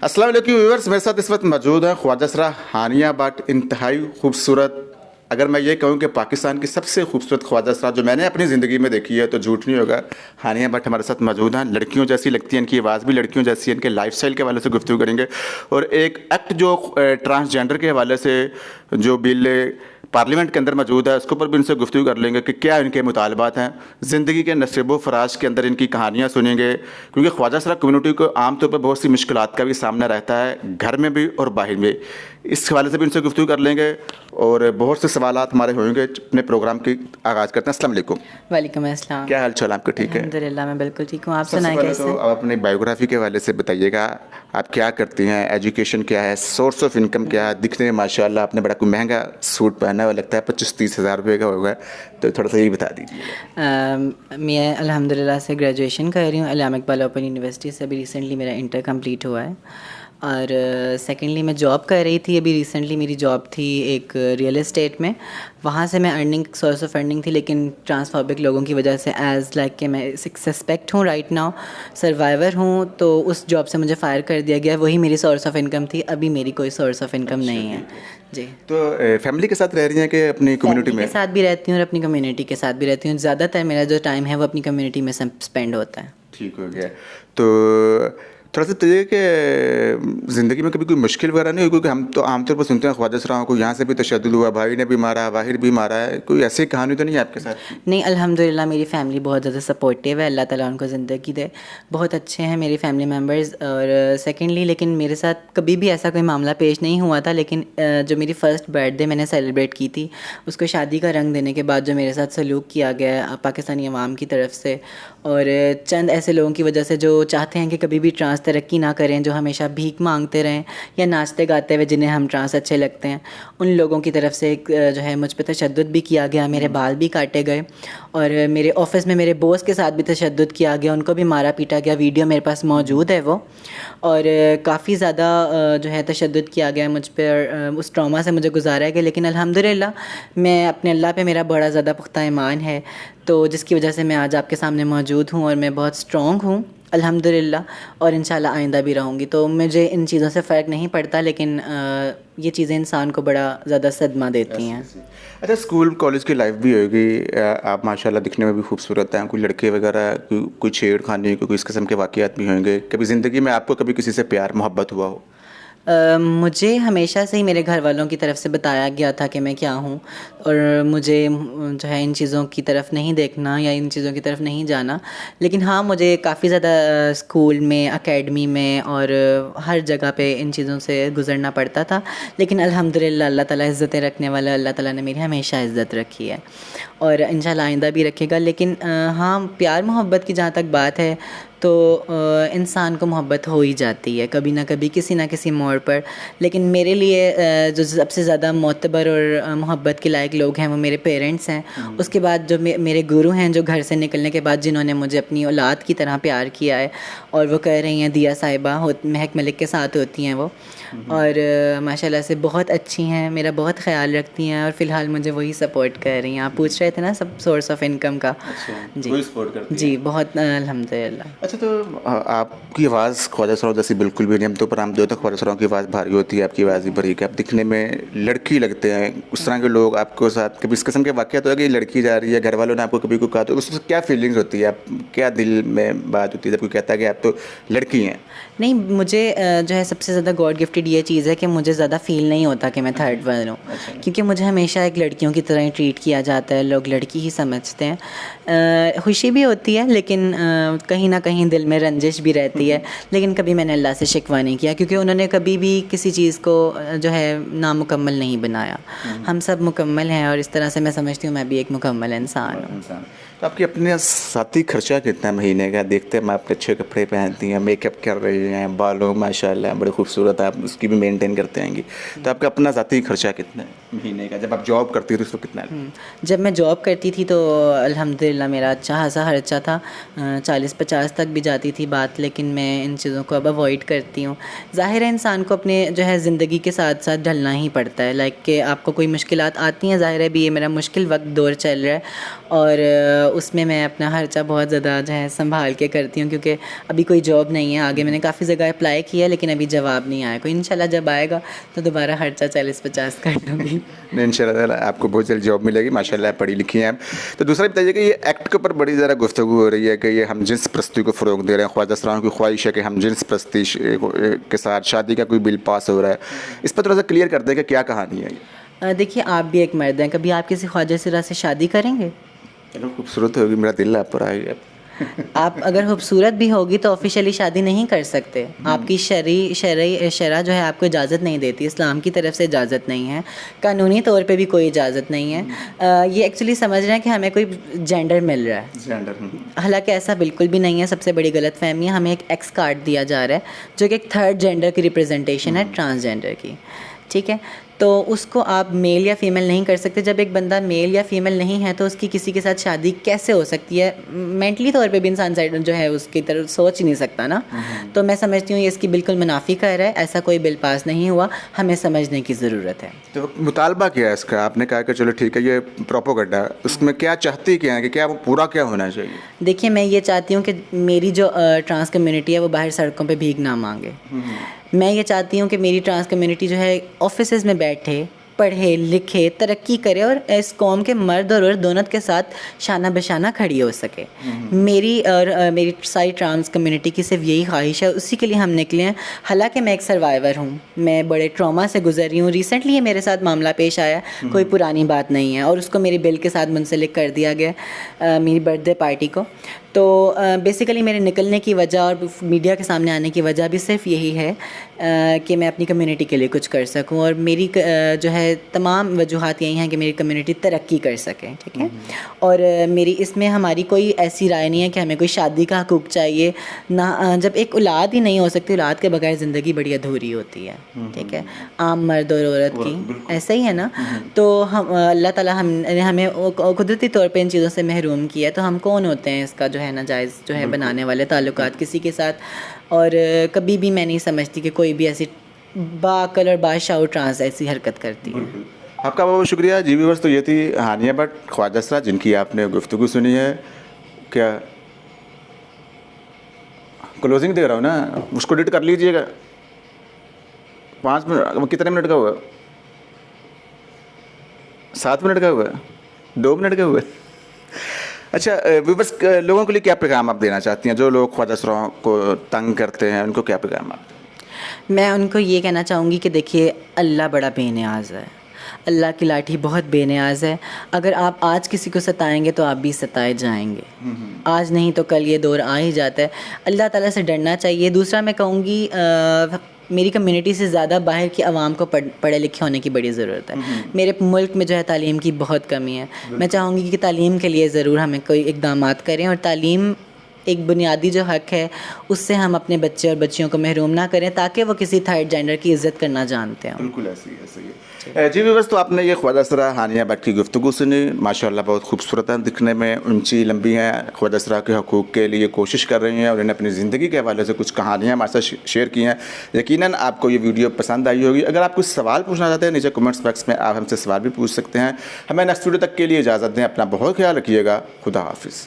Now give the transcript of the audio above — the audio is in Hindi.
अस्सलाम वालेकुम व्यूअर्स, मेरे साथ इस वक्त मौजूद है ख्वाजा सरा हानिया भट्ट। इंतहाई खूबसूरत, अगर मैं ये कहूँ कि पाकिस्तान की सबसे खूबसूरत ख्वाजा सरा जो मैंने अपनी ज़िंदगी में देखी है तो झूठ नहीं होगा। हानिया भट्ट हमारे साथ मौजूद हैं। लड़कियों जैसी लगती हैं, इनकी आवाज़ भी लड़कियों जैसी है। इनके लाइफस्टाइल के हवाले से गुफ्तगू करेंगे और एक एक्ट जो ट्रांसजेंडर के हवाले से जो बिल पार्लियामेंट के अंदर मौजूद है उसके ऊपर भी इनसे गुफ्तगू कर लेंगे कि क्या इनके मुतालबात हैं। ज़िंदगी के नसीबो फराज के अंदर इनकी कहानियाँ सुनेंगे, क्योंकि ख्वाजा सरा कम्युनिटी को आमतौर पर बहुत सी मुश्किलात का भी सामना रहता है, घर में भी और बाहर में। इस हवाले से भी इनसे गुफ्तगू कर लेंगे और बहुत से सवालात हमारे होंगे। अपने प्रोग्राम की आगाज़ करते हैं। अस्सलाम वालेकुम। वालेकुम अस्सलाम। क्या हाल चाल आपके? ठीक है, अल्हम्दुलिल्लाह, मैं बिल्कुल ठीक हूँ। आप सबसे सुनाएं पहले कैसे? तो आप अपनी बायोग्राफी के हवाले से बताइएगा। आप क्या करती हैं, एजुकेशन क्या है, सोर्स ऑफ इनकम क्या है? दिखने में माशाल्लाह आपने बड़ा कोई महंगा सूट पहना हुआ लगता है, 25-30 हज़ार रुपये का होगा, तो थोड़ा सा ये बता दीजिए। मैं अल्हम्दुलिल्लाह से ग्रेजुएशन कर रही हूँ अल्लामा इकबाल ओपन यूनिवर्सिटी से। अभी रिसेंटली मेरा इंटर कंप्लीट हुआ है और सेकेंडली मैं जॉब कर रही थी। अभी रिसेंटली मेरी जॉब थी एक रियल एस्टेट में। वहाँ से मैं अर्निंग, सोर्स ऑफ अर्निंग थी, लेकिन ट्रांसफॉबिक लोगों की वजह से एज़ लाइक कि मैं सस्पेक्ट हूँ राइट नाउ, सर्वाइवर हूँ, तो उस जॉब से मुझे फायर कर दिया गया। वही मेरी सोर्स ऑफ इनकम थी। अभी मेरी कोई सोर्स ऑफ इनकम नहीं है जी। तो फैमिली के साथ रह रही हैं कि अपनी कम्युनिटी फैमिली में? के साथ भी रहती हूँ और अपनी कम्युनिटी के साथ भी रहती हूँ। ज़्यादातर मेरा जो टाइम है वो अपनी कम्युनिटी में स्पेंड होता है। ठीक हो गया। तो थोड़ा सा बताइए कि ज़िंदगी में कभी कोई मुश्किल वगैरह नहीं हुई? क्योंकि हम तो आमतौर पर सुनते हैं ख्वाजा सराओं को यहाँ से भी तशद्दुद हुआ, भाई ने भी मारा, बाहिर भी मारा है। कोई ऐसी कहानी तो नहीं है आपके साथ? नहीं, अल्हम्दुलिल्लाह मेरी फ़ैमिली बहुत ज़्यादा सपोर्टिव है। अल्लाह ताला उनको ज़िंदगी दे। बहुत अच्छे हैं मेरे फैमिली मेम्बर्स। और सेकेंडली लेकिन मेरे साथ कभी भी ऐसा कोई मामला पेश नहीं हुआ था। लेकिन जो मेरी फ़र्स्ट बर्थडे मैंने सेलिब्रेट की थी, उसको शादी का रंग देने के बाद जो मेरे साथ सलूक किया गया पाकिस्तानी अवाम की तरफ से, और चंद ऐसे लोगों की वजह से जो चाहते हैं कि कभी भी ट्रांस तरक्की ना करें, जो हमेशा भीख मांगते रहें या नाचते गाते हुए जिन्हें हम ट्रांस अच्छे लगते हैं, उन लोगों की तरफ से जो है मुझ पे तशद्दुद भी किया गया। मेरे बाल भी काटे गए और मेरे ऑफ़िस में मेरे बॉस के साथ भी तशद्दुद किया गया, उनको भी मारा पीटा गया। वीडियो मेरे पास मौजूद है वो। और काफ़ी ज़्यादा जो है तशद्दुद किया गया मुझ पर। उस ट्रॉमा से मुझे गुजारा गया, लेकिन अल्हम्दुलिल्लाह मैं अपने अल्लाह पे मेरा बड़ा ज़्यादा पुख्ता ईमान है, तो जिसकी वजह से मैं आज आपके सामने मौजूद हूँ और मैं बहुत स्ट्रॉन्ग हूँ अल्हम्दुलिल्लाह, और इंशाल्लाह आइंदा भी रहूँगी। तो मुझे इन चीज़ों से फ़र्क नहीं पड़ता, लेकिन ये चीज़ें इंसान को बड़ा ज़्यादा सदमा देती हैं। अच्छा, स्कूल कॉलेज की लाइफ भी होगी। आप माशाल्लाह दिखने में भी खूबसूरत हैं। कोई लड़के वगैरह, कोई छेड़खानी, कोई इस किस्म के वाक़यात भी होंगे। कभी ज़िंदगी में आपको कभी किसी से प्यार मोहब्बत हुआ हो? मुझे हमेशा से ही मेरे घर वालों की तरफ से बताया गया था कि मैं क्या हूँ, और मुझे जो है इन चीज़ों की तरफ नहीं देखना या इन चीज़ों की तरफ नहीं जाना। लेकिन हाँ, मुझे काफ़ी ज़्यादा स्कूल में, एकेडमी में और हर जगह पे इन चीज़ों से गुज़रना पड़ता था। लेकिन अल्हम्दुलिल्लाह अल्लाह ताला इज़्ज़तें रखने वाला, अल्लाह ताला ने मेरी हमेशा इज़्ज़त रखी है और इंशाल्लाह आइंदा भी रखेगा। लेकिन हाँ, प्यार मोहब्बत की जहाँ तक बात है तो इंसान को मोहब्बत हो ही जाती है कभी ना कभी, किसी ना किसी मोड़ पर। लेकिन मेरे लिए जो सबसे ज़्यादा मोतबर और मोहब्बत के लायक लोग हैं वो मेरे पेरेंट्स हैं। उसके बाद जो मेरे गुरु हैं, जो घर से निकलने के बाद जिन्होंने मुझे अपनी औलाद की तरह प्यार किया है, और वो कह रही हैं दिया साहिबा महक मलिक के साथ होती हैं वो, और माशाल्लाह से बहुत अच्छी हैं, मेरा बहुत ख्याल रखती हैं और फ़िलहाल मुझे वही सपोर्ट कर रही हैं। आप पूछ रहे थे ना सब सोर्स ऑफ इनकम का। अच्छा, जी, वही सपोर्ट करती जी, हैं। बहुत अल्हम्दुलिल्लाह। अच्छा, तो आपकी आवाज़ ख्वाजा सराओं जैसी बिल्कुल भी नहीं। हम तो पर हम जो तो ख्वाजा सराओं की आवाज़ भारी होती है, आपकी आवाज़ भी बारीक है। आप दिखने में लड़की लगते हैं। उस तरह के लोग आपके साथ कभी इस किस्म के वाक़यात हुआ कि लड़की जा रही है, घर वालों ने आपको कभी को कहा, तो उससे क्या फीलिंग्स होती है? आप क्या दिल में बात होती है जब कोई कहता है कि आप तो लड़की हैं? नहीं, मुझे जो है सबसे ज़्यादा गॉड गिफ्टेड ये चीज़ है कि मुझे ज़्यादा फ़ील नहीं होता कि मैं थर्ड वर्ल्ड हूँ, क्योंकि मुझे हमेशा एक लड़कियों की तरह ही ट्रीट किया जाता है। लोग लड़की ही समझते हैं। खुशी भी होती है, लेकिन कहीं ना कहीं दिल में रंजिश भी रहती है। लेकिन कभी मैंने अल्लाह से शिकवा नहीं किया, क्योंकि उन्होंने कभी भी किसी चीज़ को जो है नामुकम्मल नहीं बनाया। हम सब मुकम्मल हैं और इस तरह से मैं समझती हूँ मैं भी एक मुकम्मल इंसान हूँ। तो आपके अपने साथी खर्चा कितना है महीने का? देखते हैं, आप अच्छे कपड़े पहनती हैं, मेकअप कर रही हैं, बालों माशाल्लाह बड़े खूबसूरत, आप उसकी भी मेंटेन करते हैं। तो आपका अपना ज़ाती खर्चा कितना है महीने का? जब आप जॉब करती थी तो कितना है? जब मैं जॉब करती थी तो अल्हम्दुलिल्लाह मेरा अच्छा खासा खर्चा था, 40-50 तक भी जाती थी बात। लेकिन मैं इन चीज़ों को अब अवॉइड करती हूँ। ज़ाहिर है इंसान को अपने जो है ज़िंदगी के साथ साथ ढलना ही पड़ता है। लाइक कि आपको कोई मुश्किलात आती हैं, ज़ाहिर है भी ये मेरा मुश्किल वक्त दौर चल रहा है, और उसमें मैं अपना खर्चा बहुत ज़्यादा जो है संभाल के करती हूँ, क्योंकि अभी कोई जॉब नहीं है आगे। मैंने काफ़ी जगह अप्लाई किया लेकिन अभी जवाब नहीं आया कोई। इंशाल्लाह जब आएगा तो दोबारा खर्चा 40-50 कर लूँगी। नहीं, इंशाल्लाह आपको बहुत जल्द जॉब मिलेगी, माशाल्लाह पढ़ी लिखी हैं आप। तो दूसरा बताइए कि ये एक्ट के ऊपर बड़ी ज़्यादा गुफ्तगू हो रही है कि ये हम जिन्स प्रस्ती को फ़रोग दे रहे हैं। ख्वाजा सराओं की ख्वाहिश है कि हम जिन्स प्रस्ती के साथ शादी का कोई बिल पास हो रहा है, इस पर थोड़ा सा क्लियर कर दें कि क्या कहानी है ये। देखिए, आप भी एक मर्द हैं, कभी आप किसी ख्वाजा सिरा से शादी करेंगे? चलो खूबसूरत होगी, मेरा दिल आप पर आई है। आप अगर खूबसूरत भी होगी तो ऑफिशियली शादी नहीं कर सकते। आपकी शरा जो है आपको इजाज़त नहीं देती, इस्लाम की तरफ से इजाज़त नहीं है, कानूनी तौर पे भी कोई इजाज़त नहीं है। ये एक्चुअली समझ रहे हैं कि हमें कोई जेंडर मिल रहा है, हालांकि ऐसा बिल्कुल भी नहीं है। सबसे बड़ी गलतफहमी है, हमें एक एक्स कार्ड दिया जा रहा है जो कि एक थर्ड जेंडर की रिप्रेजेंटेशन है, ट्रांसजेंडर की। ठीक है, तो उसको आप मेल या फीमेल नहीं कर सकते। जब एक बंदा मेल या फीमेल नहीं है तो उसकी किसी के साथ शादी कैसे हो सकती है? मेंटली तौर पे भी इंसान साइड जो है उसकी तरफ सोच ही नहीं सकता ना। तो मैं समझती हूँ ये इसकी बिल्कुल मुनाफी कर रहा है। ऐसा कोई बिल पास नहीं हुआ, हमें समझने की ज़रूरत है। तो मुतालबा क्या है इसका? आपने कहा कि चलो ठीक है ये प्रोपोगंडा है, उसमें क्या चाहती क्या है कि क्या वो पूरा क्या होना चाहिए? देखिए, मैं ये चाहती हूँ कि मेरी जो ट्रांस कम्युनिटी है वो बाहर सड़कों पे भीख ना मांगे। मैं ये चाहती हूँ कि मेरी ट्रांस कम्युनिटी जो है ऑफिसेज़ में बैठे, पढ़े लिखे, तरक्की करे और इस कौम के मर्द और औरत दोनों के साथ शाना बशाना खड़ी हो सके। मेरी और मेरी सारी ट्रांस कम्युनिटी की सिर्फ यही ख्वाहिश है, उसी के लिए हम निकले हैं। हालांकि मैं एक सर्वाइवर हूँ, मैं बड़े ट्रॉमा से गुजर रही हूँ। रिसेंटली ये मेरे साथ मामला पेश आया, कोई पुरानी बात नहीं है, और उसको मेरे बिल के साथ मुंसलिक कर दिया गया मेरी बर्थडे पार्टी को। तो बेसिकली मेरे निकलने की वजह और मीडिया के सामने आने की वजह भी सिर्फ यही है कि मैं अपनी कम्युनिटी के लिए कुछ कर सकूं, और मेरी जो है तमाम वजूहात यही हैं कि मेरी कम्युनिटी तरक्की कर सके। ठीक है, और मेरी इसमें हमारी कोई ऐसी राय नहीं है कि हमें कोई शादी का हकूक़ चाहिए ना। जब एक औलाद ही नहीं हो सकती, औलाद के बगैर ज़िंदगी बड़ी अधूरी होती है। ठीक है, आम मर्द और औरत की ऐसा ही है ना। तो हम अल्लाह ताला हमें कुदरती तौर पे इन चीज़ों से महरूम किया है, तो हम कौन होते हैं इसका जो है नाजायज़ जो है बनाने वाले ताल्लुकात किसी के साथ। और कभी भी मैं नहीं समझती कि कोई भी ऐसी बाअक्ल और बादशाह ट्रांस ऐसी हरकत करती है। आपका बहुत शुक्रिया जी। व्यूअर्स, तो ये थी हानिया भट्ट, ख्वाजा सरा, जिनकी आपने गुफ्तगू सुनी है। क्या क्लोजिंग दे रहा हूँ ना, उसको एडिट कर लीजिएगा। 5 मिनट, कितने मिनट का हुआ? 7 मिनट का हुआ? 2 मिनट का हुआ? अच्छा, व्यूअर्स, लोगों के लिए क्या पैगाम आप देना चाहती हैं? जो लोग ख्वाजा सराओं को तंग करते हैं, उनको क्या पैगाम आप? मैं उनको ये कहना चाहूँगी कि देखिए, अल्लाह बड़ा बेनियाज है, अल्लाह की लाठी बहुत बेनियाज है। अगर आप आज किसी को सताएंगे तो आप भी सताए जाएंगे, आज नहीं तो कल ये दौर आ ही जाता है। अल्लाह ताला से डरना चाहिए। दूसरा मैं कहूँगी, मेरी कम्युनिटी से ज़्यादा बाहर की आवाम को पढ़े लिखे होने की बड़ी ज़रूरत है। मेरे मुल्क में जो है तालीम की बहुत कमी है। मैं चाहूँगी कि तालीम के लिए ज़रूर हमें कोई इक़दामात करें, और तालीम एक बुनियादी जो हक़ है उससे हम अपने बच्चे और बच्चियों को महरूम ना करें, ताकि वो किसी थर्ड जेंडर की इज़्ज़त करना जानते हैं। बिल्कुल ऐसे ही है जी। व्यूअर्स, तो आपने ये ख्वाजा सरा हानिया भट्ट की गुफ्तगू सुनी। माशाल्लाह बहुत खूबसूरत हैं दिखने में, ऊंची लंबी हैं, ख्वाजा सरा के हकूक़ के लिए कोशिश कर रही हैं, और इन्होंने अपनी ज़िंदगी के हवाले से कुछ कहानियाँ हमारे साथ शेयर की हैं। यकीनन आपको ये वीडियो पसंद आई होगी। अगर आप कुछ सवाल पूछना चाहते हैं, नीचे कमेंट्स बॉक्स में आप हमसे सवाल भी पूछ सकते हैं। हमें नेक्स्ट वीडियो तक के लिए इजाज़त दें। अपना बहुत ख्याल रखिएगा। खुदा हाफिज़।